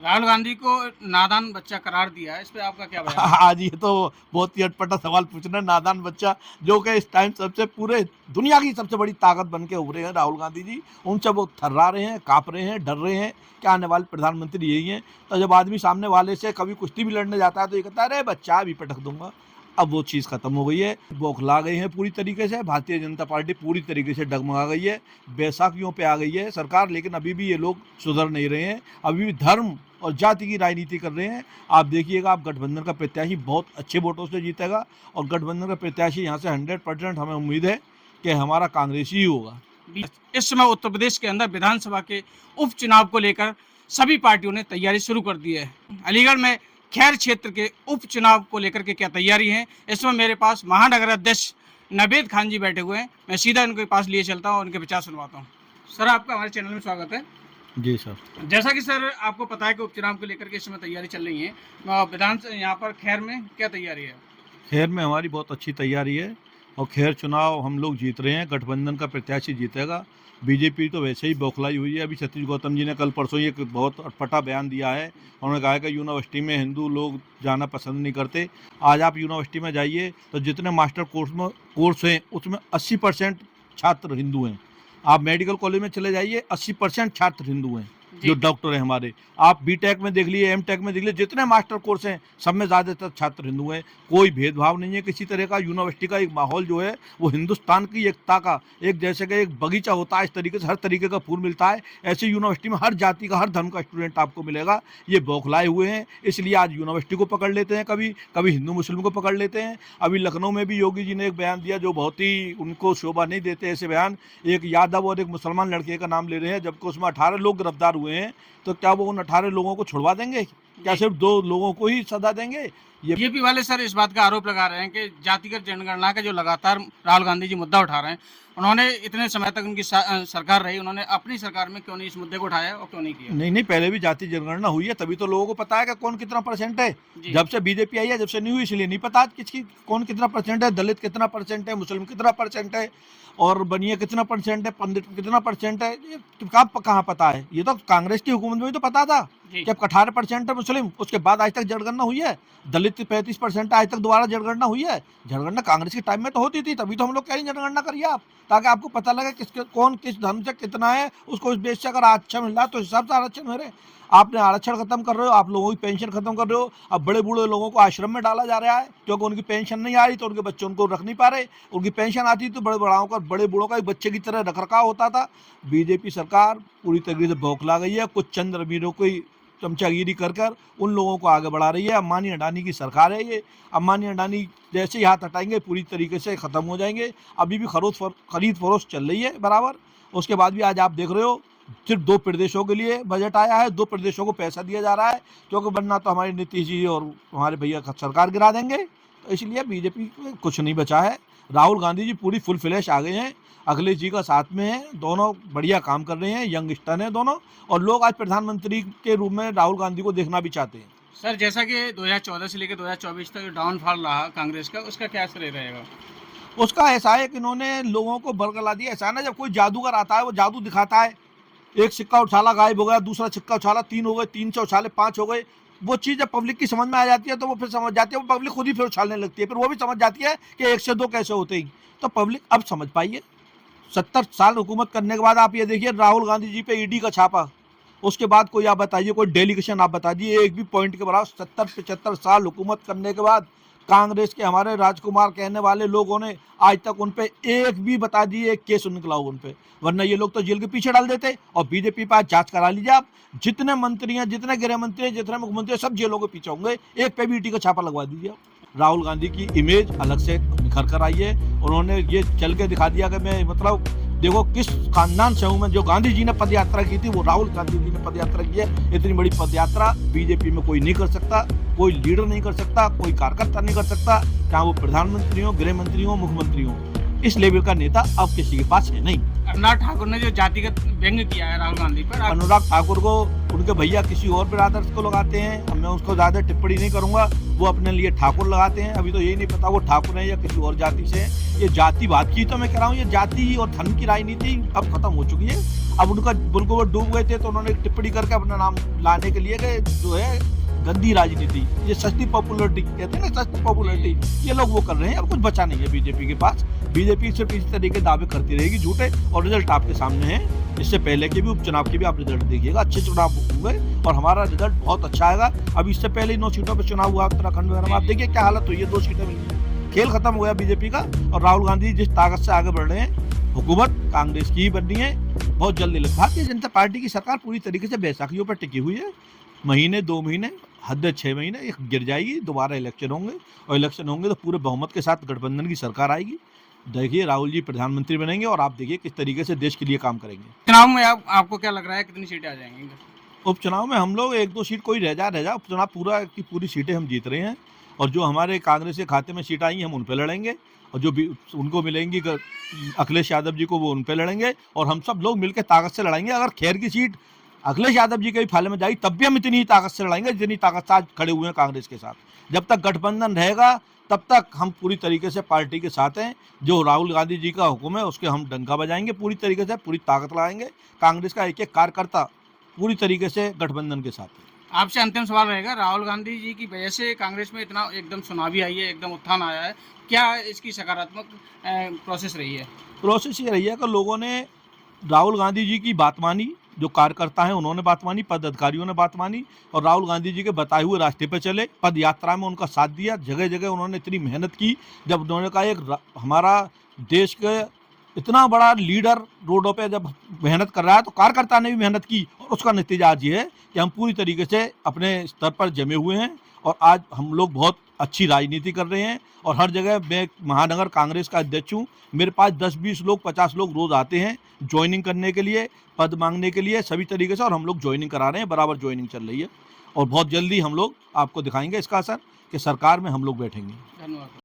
राहुल गांधी को नादान बच्चा करार दिया है, इस पे आपका क्या बयान है? आज ये तो बहुत ही अटपटा सवाल पूछना है। नादान बच्चा जो कि इस टाइम सबसे पूरे दुनिया की सबसे बड़ी ताकत बन के उभरे हैं राहुल गांधी जी। उनसे वो थर्रा रहे हैं, काँप रहे हैं, डर रहे हैं कि आने वाले प्रधानमंत्री यही हैं। तो जब आदमी सामने वाले से कभी कुश्ती भी लड़ने जाता है तो ये कहता है अरे बच्चा अभी पटक दूंगा। अब वो चीज़ खत्म हो गई है, बौखला गए हैं पूरी तरीके से। भारतीय जनता पार्टी पूरी तरीके से डगमगा गई है, बैसाखियों पे आ गई है सरकार। लेकिन अभी भी ये लोग सुधर नहीं रहे हैं, अभी भी धर्म और जाति की राजनीति कर रहे हैं। आप देखिएगा, आप गठबंधन का प्रत्याशी बहुत अच्छे वोटों से जीतेगा और गठबंधन का प्रत्याशी यहाँ से 100% हमें उम्मीद है कि हमारा कांग्रेस ही होगा। इस समय उत्तर प्रदेश के अंदर विधानसभा के उपचुनाव को लेकर सभी पार्टियों ने तैयारी शुरू कर दी है। अलीगढ़ में खैर क्षेत्र के उपचुनाव को लेकर के क्या तैयारी है, इस समय मेरे पास महानगर अध्यक्ष नवेद खान जी बैठे हुए हैं। मैं सीधा इनके पास लिए चलता हूँ और उनके विचार सुनवाता हूँ। सर, आपका हमारे चैनल में स्वागत है। जी सर। जैसा कि सर आपको पता है कि उपचुनाव को लेकर के इस समय तैयारी चल रही है, विधान यहाँ पर खैर में क्या तैयारी है? खैर में हमारी बहुत अच्छी तैयारी है और खैर चुनाव हम लोग जीत रहे हैं, गठबंधन का प्रत्याशी जीतेगा। बीजेपी तो वैसे ही बौखलाई हुई है। अभी सतीश गौतम जी ने कल परसों ही एक बहुत अटपटा बयान दिया है। उन्होंने कहा है कि यूनिवर्सिटी में हिंदू लोग जाना पसंद नहीं करते। आज आप यूनिवर्सिटी में जाइए तो जितने मास्टर कोर्स हैं उसमें 80% छात्र हिंदू हैं। आप मेडिकल कॉलेज में चले जाइए, 80% छात्र हिंदू हैं जो डॉक्टर हैं हमारे। आप बीटेक में देख लिए, एमटेक में देख लिए, जितने मास्टर कोर्स हैं सब में ज़्यादातर छात्र हिंदू हैं। कोई भेदभाव नहीं है किसी तरह का। यूनिवर्सिटी का एक माहौल जो है वो हिंदुस्तान की एकता का, एक जैसे कि एक बगीचा होता है इस तरीके से हर तरीके का फूल मिलता है, ऐसे यूनिवर्सिटी में हर जाति का, हर धर्म का स्टूडेंट आपको मिलेगा। ये बौखलाए हुए हैं, इसलिए आज यूनिवर्सिटी को पकड़ लेते हैं, कभी कभी हिंदू मुस्लिम को पकड़ लेते हैं। अभी लखनऊ में भी योगी जी ने एक बयान दिया जो बहुत ही उनको शोभा नहीं देते ऐसे बयान। एक यादव और एक मुसलमान लड़के का नाम ले रहे हैं, जबकि उसमें 18 लोग गिरफ्तार हुए हैं। तो क्या वो उन 18 लोगों को छुड़वा देंगे? क्या सिर्फ 2 लोगों को ही सजा देंगे? ये बीजेपी वाले सर इस बात का आरोप लगा रहे हैं कि जातिगत जनगणना का जो लगातार राहुल गांधी जी मुद्दा उठा रहे हैं, उन्होंने इतने समय तक उनकी सरकार रही, उन्होंने अपनी सरकार में क्यों नहीं इस मुद्दे को उठाया और क्यों नहीं किया? नहीं, पहले भी जाति जनगणना हुई है, तभी तो लोगों को पता है कि कौन कितना परसेंट है। जब से बीजेपी आई है, जब से नहीं हुई इसलिए नहीं पता किसकी कौन कितना परसेंट है, दलित कितना परसेंट है, मुस्लिम कितना परसेंट है और बनिया कितना परसेंट है, पंडित कितना परसेंट है, ये कहाँ पता है? ये तो कांग्रेस की हुकूमत में भी तो पता था कि अब 18% है मुस्लिम। उसके बाद आज तक जनगणना हुई है। दलित 35% आज तक दोबारा जनगणना हुई है। जनगणना कांग्रेस के टाइम में तो होती थी, तभी तो हम लोग कह रहे हैं जनगणना करिए आप, ताकि आपको पता लगे किसके कौन किस धर्म से कितना है, उसको इस बेस से अगर आरक्षण मिल रहा है तो हिसाब से आरक्षण मिल रहे। आपने आरक्षण खत्म कर रहे हो, आप लोगों की पेंशन खत्म कर रहे हो। अब बड़े बूढ़े लोगों को आश्रम में डाला जा रहा है क्योंकि उनकी पेंशन नहीं आ रही, तो उनके बच्चे उनको रख नहीं पा रहे। उनकी पेंशन आती तो बड़े बूढ़ों का एक बच्चे की तरह रख रखाव होता था। बीजेपी सरकार पूरी तरीके से बौखला गई है, कुछ चंद अमीरों को ही चमचागिरी कर कर उन लोगों को आगे बढ़ा रही है। अंबानी अडानी की सरकार है ये। अंबानी अडानी जैसे ही हाथ हटाएंगे पूरी तरीके से ख़त्म हो जाएंगे। अभी भी खरीद फरोख्त चल रही है बराबर। उसके बाद भी आज आप देख रहे हो सिर्फ 2 प्रदेशों के लिए बजट आया है, 2 प्रदेशों को पैसा दिया जा रहा है, क्योंकि वरना तो हमारे नीतीश जी और हमारे भैया सरकार गिरा देंगे। तो इसलिए बीजेपी में कुछ नहीं बचा है। राहुल गांधी जी पूरी फुल फ्लैश आ गए हैं, अखिलेश जी का साथ में है, दोनों बढ़िया काम कर रहे हैं, यंगस्टर हैं दोनों, और लोग आज प्रधानमंत्री के रूप में राहुल गांधी को देखना भी चाहते हैं। सर, जैसा कि 2014 से लेकर 2024 तक डाउनफॉल रहा कांग्रेस का, उसका क्या असर रहेगा? उसका ऐसा है कि इन्होंने लोगों को बरगला दिया। ऐसा है ना, जब कोई जादूगर आता है वो जादू दिखाता है, एक सिक्का उछाला गायब हो गया, दूसरा सिक्का उछाला 3 हो गए, 3 से उछाले 5 हो गए। वो चीज़ जब पब्लिक की समझ में आ जाती है तो वो फिर समझ जाती है, वो पब्लिक खुद ही फिर उछालने लगती है, फिर वो भी समझ जाती है कि 1 से 2 कैसे होते ही। तो पब्लिक अब समझ पाई है। 70 साल हुकूमत करने के बाद आप ये देखिए, राहुल गांधी जी पे ईडी का छापा, उसके बाद कोई आप बताइए, कोई डेलीगेशन आप बता दिए एक भी पॉइंट के बराबर। 70-75 साल हुकूमत करने के बाद कांग्रेस के हमारे राजकुमार कहने वाले लोगों ने आज तक उन पे एक भी बता दिए एक केस निकला हो उन पे, वरना ये लोग तो जेल के पीछे डाल देते। और बीजेपी पे आज जांच करा लीजिए आप, जितने मंत्री हैं, जितने गृह मंत्री हैं, जितने मुख्यमंत्री हैं, सब जेलों के पीछे होंगे, एक पे भी ईडी का छापा लगवा दीजिए आप। राहुल गांधी की इमेज अलग से निखर कर आई है। उन्होंने ये चल के दिखा दिया कि मैं मतलब देखो किस खानदान से हूँ मैं। जो गांधी जी ने पद यात्रा की थी वो राहुल गांधी जी ने पद यात्रा की है। इतनी बड़ी पद यात्रा बीजेपी में कोई नहीं कर सकता, कोई लीडर नहीं कर सकता, कोई कार्यकर्ता नहीं कर सकता, चाहे वो प्रधानमंत्री हो, गृह मंत्री हो, मुख्यमंत्री हो। इस लेवल का नेता अब किसी के पास है नहीं। अनुराग ठाकुर ने जो जातिगत व्यंग्य किया है राहुल गांधी पर, अनुराग ठाकुर को उनके भैया किसी और ब्रादर्स को लगाते हैं, अब मैं उसको ज़्यादा टिप्पणी नहीं करूंगा। वो अपने लिए ठाकुर लगाते हैं, अभी तो यही नहीं पता वो ठाकुर है या किसी और जाति से है। ये जातिवाद की तो मैं कह रहा हूँ, ये जाति और धर्म की राजनीति अब खत्म हो चुकी है। अब उनका बिल्कुल वो डूब गए थे तो उन्होंने टिप्पणी करके अपना नाम लाने के लिए कि जो है गंदी राजनीति, ये सस्ती पॉपुलरिटी कहते हैं ना, सस्ती पॉपुलरिटी, ये लोग वो कर रहे हैं। अब कुछ बचा नहीं है बीजेपी के पास। बीजेपी सिर्फ इसी तरीके के दावे करती रहेगी झूठे, और रिजल्ट आपके सामने है। इससे पहले के भी उपचुनाव के भी आप रिजल्ट देखिएगा, अच्छे चुनाव होंगे और हमारा रिजल्ट बहुत अच्छा आएगा। अब इससे पहले 9 सीटों पर चुनाव हुआ उत्तराखंड वगैरह में, आप देखिए क्या हालत हुई है, 2 सीटें मिली, खेल खत्म हो गया बीजेपी का। और राहुल गांधी जिस ताकत से आगे बढ़ रहे हैं, हुकूमत कांग्रेस की ही बननी है बहुत जल्दी। भारतीय जनता पार्टी की सरकार पूरी तरीके से बैसाखियों पर टिकी हुई है। महीने 2 महीने, हद 6 महीने ये गिर जाएगी, दोबारा इलेक्शन होंगे, और इलेक्शन होंगे तो पूरे बहुमत के साथ गठबंधन की सरकार आएगी। देखिए राहुल जी प्रधानमंत्री बनेंगे और आप देखिए किस तरीके से देश के लिए काम करेंगे। चुनाव में आपको क्या लग रहा है कितनी सीटें आ जाएंगी? उपचुनाव में हम लोग 1-2 सीट कोई रह जा उपचुनाव पूरा की पूरी सीटें हम जीत रहे हैं, और जो हमारे कांग्रेस के खाते में सीट आई हम उन पर लड़ेंगे, और जो भी उनको मिलेंगी अखिलेश यादव जी को वो उन पर लड़ेंगे, और हम सब लोग मिलकर ताकत से लड़ाएंगे। अगर खैर की सीट अखिलेश यादव जी के भी फाले में जाएगी तब भी हम इतनी ही ताकत से लड़ाएंगे जितनी ताकत से आज खड़े हुए हैं कांग्रेस के साथ। जब तक गठबंधन रहेगा तब तक हम पूरी तरीके से पार्टी के साथ हैं। जो राहुल गांधी जी का हुक्म है उसके हम डंका बजाएंगे, पूरी तरीके से पूरी ताकत लगाएंगे। कांग्रेस का एक एक कार्यकर्ता पूरी तरीके से गठबंधन के साथ है। आपसे अंतिम सवाल रहेगा, राहुल गांधी जी की वजह से कांग्रेस में इतना एकदम सुनामी आई है, एकदम उत्थान आया है, क्या इसकी सकारात्मक प्रोसेस रही है? प्रोसेस ये रही है कि लोगों ने राहुल गांधी जी की बात मानी, जो कार्यकर्ता हैं उन्होंने बात मानी, पद अधिकारियों ने बात मानी, और राहुल गांधी जी के बताए हुए रास्ते पर चले, पद यात्रा में उनका साथ दिया। जगह जगह उन्होंने इतनी मेहनत की, जब उन्होंने कहा एक हमारा देश के इतना बड़ा लीडर रोडों पे जब मेहनत कर रहा है तो कार्यकर्ता ने भी मेहनत की, और उसका नतीजा आज ये है कि हम पूरी तरीके से अपने स्तर पर जमे हुए हैं, और आज हम लोग बहुत अच्छी राजनीति कर रहे हैं। और हर जगह मैं महानगर कांग्रेस का अध्यक्ष हूँ, मेरे पास 10-20 लोग 50 लोग रोज आते हैं ज्वाइनिंग करने के लिए, पद मांगने के लिए, सभी तरीके से, और हम लोग ज्वाइनिंग करा रहे हैं, बराबर ज्वाइनिंग चल रही है, और बहुत जल्दी हम लोग आपको दिखाएंगे इसका असर कि सरकार में हम लोग बैठेंगे। धन्यवाद।